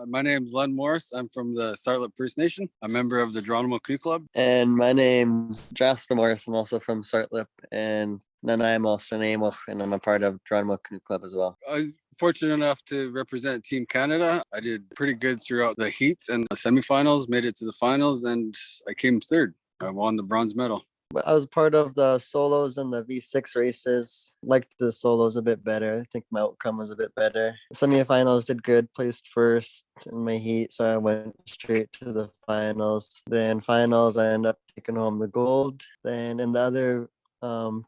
My name's Len Morris. I'm from the Sartlip First Nation, a member of the Geronimo Canoe Club. And my name's Jasper Morris. I'm also from Sartlip. And Nanaimo, Nanaimo, and I'm a part of Geronimo Canoe Club as well. I was fortunate enough to represent Team Canada. I did pretty good throughout the heats and the semifinals, made it to the finals, and I came third. I won the bronze medal. I was part of the solos and the V6 races. Liked the solos a bit better. I think my outcome was a bit better. Semifinals did good, placed first in my heat, so I went straight to the finals. Then finals, I ended up taking home the gold. Then in the other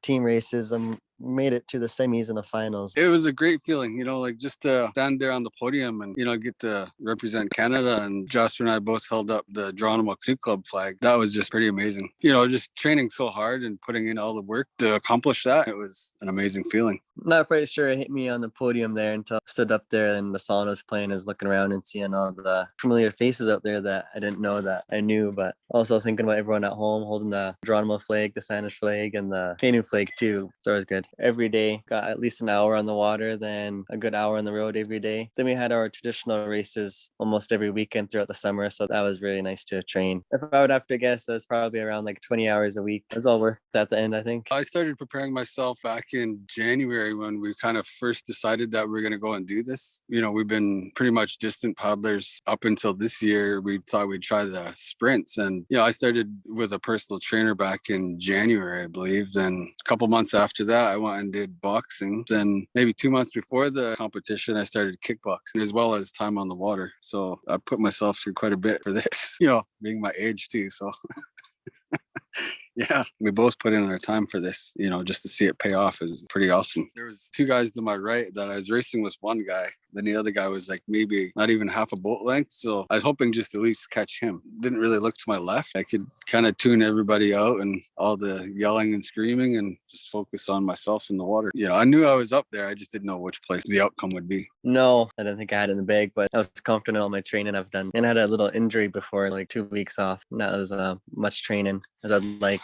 team races, I made it to the semis and the finals. It was a great feeling, like just to stand there on the podium and, get to represent Canada. And Jasper and I both held up the Geronimo Canoe Club flag. That was just pretty amazing. Just training so hard and putting in all the work to accomplish that. It was an amazing feeling. Not quite sure it hit me on the podium there until I stood up there and the song was playing. I was looking around and seeing all the familiar faces out there that I didn't know that I knew, but also thinking about everyone at home holding the Geronimo flag, the Saanich flag, and the canoe flag too. So it was good. Every day got at least an hour on the water, then a good hour on the road every day. Then we had our traditional races almost every weekend throughout the summer, so that was really nice to train. If I would have to guess, it was probably around like 20 hours a week. It was all worth it at the end, I think. I started preparing myself back in January when we kind of first decided that we're going to go and do this. We've been pretty much distant paddlers up until this year. We thought we'd try the sprints, and I started with a personal trainer back in January, I believe. Then a couple months after that, I went and did boxing. Then maybe 2 months before the competition, I started kickboxing as well as time on the water. So I put myself through quite a bit for this, being my age too. So yeah, we both put in our time for this, just to see it pay off is pretty awesome. There was two guys to my right that I was racing with one guy. Then the other guy was like maybe not even half a boat length. So I was hoping just to at least catch him. Didn't really look to my left. I could kind of tune everybody out and all the yelling and screaming and just focus on myself in the water. I knew I was up there. I just didn't know which place the outcome would be. No, I didn't think I had it in the bag, but I was confident in all my training I've done. And I had a little injury before, like 2 weeks off. And that was much training as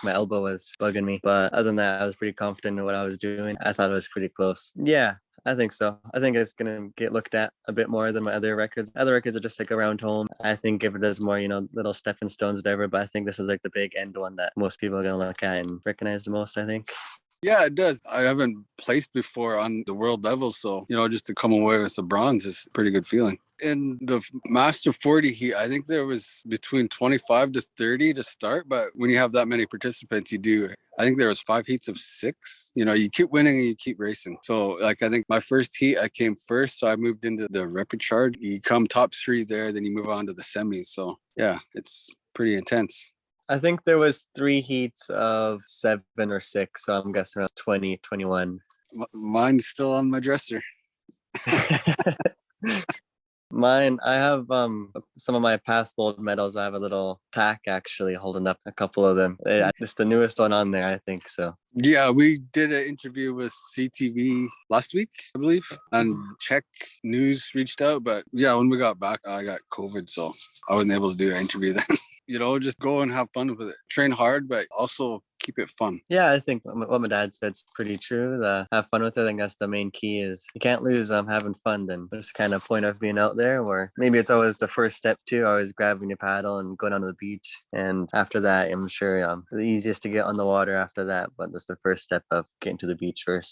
my elbow was bugging me. But other than that, I was pretty confident in what I was doing. I thought it was pretty close. Yeah, I think so. I think it's going to get looked at a bit more than my other records. Other records are just like around home. I think if it is more, little stepping stones, whatever. But I think this is like the big end one that most people are going to look at and recognize the most, I think. Yeah, it does. I haven't placed before on the world level. So, just to come away with a bronze is a pretty good feeling. In the Master 40 heat, I think there was between 25 to 30 to start. But when you have that many participants, I think there was 5 heats of 6. You keep winning and you keep racing. So I think my first heat, I came first. So I moved into the repechage. You come top 3 there, then you move on to the semis. So yeah, it's pretty intense. I think there was 3 heats of 7 or 6, so I'm guessing around 20, 21. Mine's still on my dresser. Mine, I have some of my past gold medals. I have a little pack actually holding up a couple of them. It's the newest one on there, I think so. Yeah, we did an interview with CTV last week, I believe, and Czech News reached out. But yeah, when we got back, I got COVID, so I wasn't able to do an interview then. Just go and have fun with it. Train hard, but also keep it fun. Yeah, I think what my dad said is pretty true. Have fun with it. I think that's the main key is you can't lose having fun. Then there's kind of point of being out there where maybe it's always the first step too, always grabbing your paddle and going on to the beach. And after that, I'm sure the easiest to get on the water after that, but that's the first step of getting to the beach first.